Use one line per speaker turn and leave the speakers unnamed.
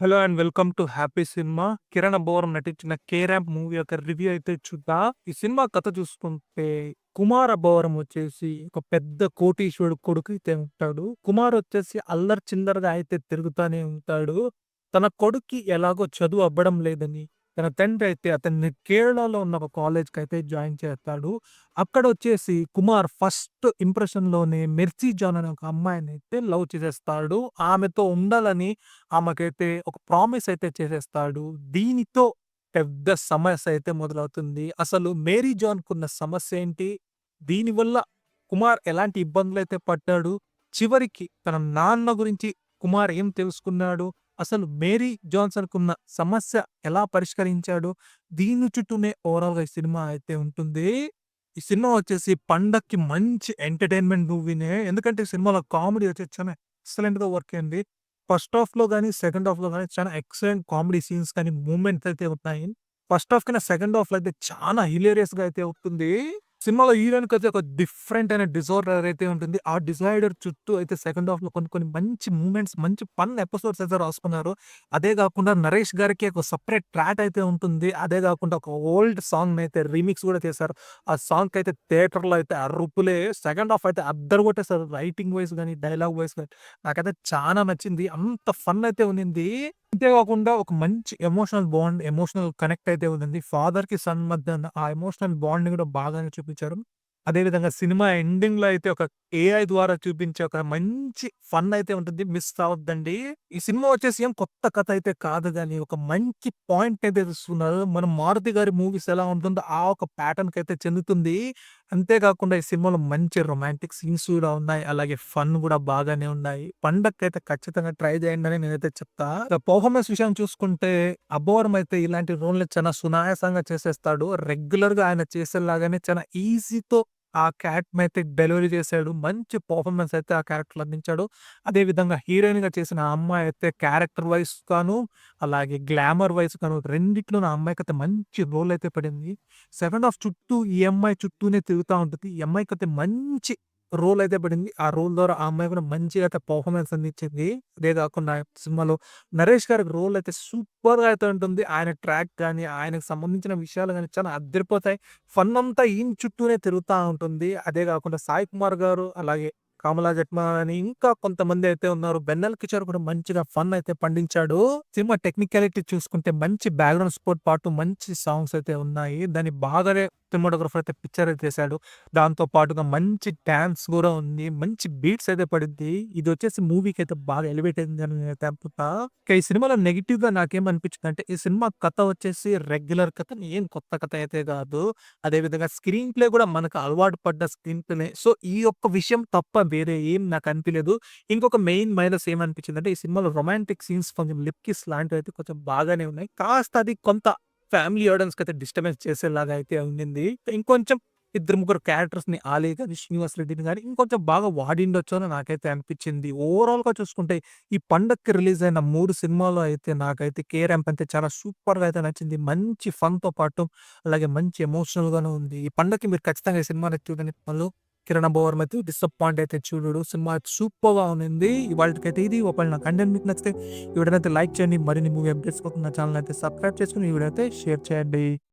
Hello and welcome to happy cinema. Kiran Abbavaram నటించిన 'K ramp' movie యొక్క review అయితే చూద్దాం. ఈ సినిమా కథ చూసుకుంటే కుమార్ అబ్బవరం వచ్చేసి ఒక పెద్ద కోటీశ్వరుడు కొడుకు అయితే ఉంటాడు. కుమార్ వచ్చేసి అల్లరి చిల్లరగా అయితే తిరుగుతానే ఉంటాడు. తన కొడుక్కి ఎలాగో చదువు అవ్వడం లేదని తన తండ్రి అయితే అతన్ని కేరళలో ఉన్న ఒక కాలేజ్‌కి అయితే జాయిన్ చేస్తాడు. అక్కడొచ్చేసి కుమార్ ఫస్ట్ ఇంప్రెషన్‌లోనే 'మెర్సీ జాన్' అనే ఒక అమ్మాయినైతే లవ్ చేసేస్తాడు. ఆమెతో ఉండాలని ఆమెకైతే ఒక ప్రామిస్ అయితే చేసేస్తాడు. దీనితో పెద్ద సమస్య అయితే మొదలవుతుంది. అసలు మేరీ జాన్‌కున్న సమస్య ఏంటి? దీనివల్ల కుమార్ ఎలాంటి ఇబ్బందులైతే పడ్డాడు? చివరికి తన నాన్న గురించి కుమార్ ఏం తెలుసుకున్నాడు? అసలు మేరీ జాన్సన్‌కున్న సమస్య ఎలా పరిష్కరించాడు? దీని చుట్టూనే ఓవరాల్‌గా ఈ సినిమా అయితే ఉంటుంది. ఈ సినిమా వచ్చేసి పండక్కి మంచి ఎంటర్‌టైన్‌మెంట్ మూవీనే. ఎందుకంటే ఈ సినిమాలో కామెడీ వచ్చేసి చాలా ఎక్సలెంట్‌గా వర్క్ అయింది. ఫస్ట్ హాఫ్‌లో గాని, సెకండ్ హాఫ్‌లో గాని చాలా ఎక్సలెంట్ కామెడీ సీన్స్ కానీ, మూవ్‌మెంట్స్ అయితే ఉన్నాయి. ఫస్ట్ హాఫ్ కన్నా సెకండ్ హాఫ్‌లో అయితే చాలా హిలేరియస్‌గా అయితే ఉంటుంది. సినిమాలో హీరోయిన్‌కైతే ఒక డిఫరెంట్ అయిన డిజార్డర్ అయితే ఉంటుంది. ఆ డిజార్డర్ చుట్టూ అయితే సెకండ్ హాఫ్‌లో కొన్ని కొన్ని మంచి మూవ్‌మెంట్స్, మంచి ఫన్ ఎపిసోడ్స్ అయితే రాసుకున్నారు. అదే గాకుండా నరేష్ గారికి ఒక సెపరేట్ ట్రాక్ అయితే ఉంటుంది. అదే గాకుండా ఒక ఓల్డ్ సాంగ్‌నైతే రీమిక్స్ గూడా చేశారు. ఆ సాంగ్‌కైతే థియేటర్‌లో అయితే అరుపులే. సెకండ్ హాఫ్ అయితే అద్దరగొట్టేసారు. రైటింగ్ వైస్ గాని, డైలాగ్ వైస్ గాని నాకైతే చానా నచ్చింది. అంత ఫన్ అయితే ఉన్నింది. అంతే గాకుండా ఒక మంచి ఎమోషనల్ బాండ్, ఎమోషనల్ కనెక్ట్ అయితే ఉండింది. ఫాదర్‌కి సన్ మధ్య ఉన్న ఆ ఎమోషనల్ బాండ్‌ని గూడా బాగానే చూపించారు. అదే విధంగా సినిమా ఎండింగ్‌లో అయితే ఒక ఏఐ ద్వారా చూపించే ఒక మంచి ఫన్ అయితే ఉంటుంది. మిస్ అవ్వద్దండి. ఈ సినిమా వచ్చేసి ఏం కొత్త కథ అయితే కాదు గానీ, ఒక మంచి పాయింట్ అయితే ఇస్తున్నారు. మన 'మారుతి' గారి మూవీస్ ఎలా ఉంటుందో ఆ ఒక ప్యాటర్న్‌కైతే చెందుతుంది. అంతే కాకుండా ఈ సినిమాలో మంచి రొమాంటిక్ సీన్స్ కూడా ఉన్నాయి. అలాగే ఫన్ గూడా బాగానే ఉన్నాయి. పండగకైతే ఖచ్చితంగా ట్రై చేయండని నేనైతే చెప్తా. ఇక పెర్ఫార్మన్స్ విషయం చూసుకుంటే అబ్బవరం అయితే ఇలాంటి రోల్‌ని చాలా సునాయాసంగా చేసేస్తాడు. రెగ్యులర్‌గా ఆయన చేసేలాగానే చాలా ఈజీ‌తో ఆ క్యారెక్టర్‌నైతే డెలివరీ చేశాడు. మంచి పెర్ఫార్మన్స్ అయితే ఆ క్యారెక్టర్‌లో అందించాడు. అదే విధంగా హీరోయిన్‌గా చేసిన ఆ అమ్మాయి అయితే క్యారెక్టర్ వైస్ గాను, అలాగే గ్లామర్ వైస్ గాను రెండిట్లోనూ ఆ అమ్మాయికైతే మంచి రోల్ అయితే పడింది. సెకండ్ హాఫ్ చుట్టూ ఈ అమ్మాయి చుట్టూనే తిరుగుతా ఉంటది. ఈ అమ్మాయికైతే మంచి రోల్ అయితే పడింది. ఆ రోల్ ద్వారా ఆ అమ్మాయి కూడా మంచిగా అయితే పెర్ఫార్మన్స్ అందించింది. అదే కాకుండా సినిమాలో నరేష్ గారి రోల్ అయితే సూపర్‌గా అయితే ఉంటుంది. ఆయన ట్రాక్ గాని, ఆయనకు సంబంధించిన విషయాలు గాని చాలా అద్దరిపోతాయి. ఫన్ అంతా ఈయన చుట్టూనే తిరుగుతా ఉంటుంది. అదే కాకుండా సాయి కుమార్ గారు, అలాగే కమలా జట్మాన్ అని ఇంకా కొంతమంది అయితే ఉన్నారు. బెన్నెల కిషోర్ కూడా మంచిగా ఫన్ అయితే పండించాడు. సినిమా టెక్నికాలిటీ చూసుకుంటే మంచి బ్యాక్‌గ్రౌండ్ స్కోర్ పాటు మంచి సాంగ్స్ అయితే ఉన్నాయి. దాన్ని బాగానే సినిమాటోగ్రాఫర్ అయితే పిక్చర్ అయితే తీశాడు. దాంతో పాటుగా మంచి డాన్స్ గూడా ఉంది. మంచి బీట్స్ అయితే పడిద్ది. ఇదొచ్చేసి మూవీకైతే బాగా ఎలివేట్ అయిందని నేనైతే అనుకుంటా. ఇక ఈ సినిమాలో నెగెటివ్‌గా నాకేమనిపించిందంటే, ఈ సినిమా కథ వచ్చేసి రెగ్యులర్ కథ. ఏం కొత్త కథ అయితే గాదు. అదే విధంగా స్క్రీన్ ప్లే గూడా మనకు అలవాటు పడ్డ స్క్రీన్ ప్లేనే. సో, ఈ ఒక్క విషయం తప్ప వేరే ఏం నాకనిపియలేదు. ఇంకొక మెయిన్ మైనస్ ఏమనిపించిందంటే, ఈ సినిమాలో రొమాంటిక్ సీన్స్ కొంచెం లిప్ కిస్ లాంటివైతే కొంచెం బాగానే ఉన్నాయి. కాస్త అది కొంత ఫ్యామిలీ ఆడియన్స్‌కైతే డిస్టర్బెన్స్ చేసేలాగా అయితే ఉండింది. ఇంకొంచెం ఇద్దరు ముగ్గురు క్యారెక్టర్స్‌ని 'ఆలీ' గాని, 'శ్రీనివాస్ రెడ్డిని' గాని ఇంకొంచెం బాగా వాడిండొచ్చు అని నాకైతే అనిపించింది. ఓవరాల్‌గా చూసుకుంటే ఈ పండక్కి రిలీజ్ అయిన 3 సినిమాల్లో అయితే నాకైతే 'కే ర్యాంప్' అయితే చాలా సూపర్‌గా అయితే నచ్చింది. మంచి ఫన్‌తో పాటు అలాగే మంచి ఎమోషనల్‌గాను ఉంది. ఈ పండక్కి మీరు ఖచ్చితంగా ఈ సినిమాని చూడండి. మళ్ళు 'కిరణ్ అబ్బవరం' అయితే డిసప్పాయింట్ అయితే చూడడు. సినిమా సూపర్‌గా ఉండింది. ఇవాల్టికైతే ఇది. ఒకవేళ నా కంటెంట్ మీకు నచ్చితే ఈ వీడియోనైతే లైక్ చేయండి. మరిన్ని మూవీ అప్డేట్స్ కోసం నా ఛానెల్ అయితే సబ్స్క్రైబ్ చేసుకొని ఈ వీడియో అయితే షేర్ చేయండి.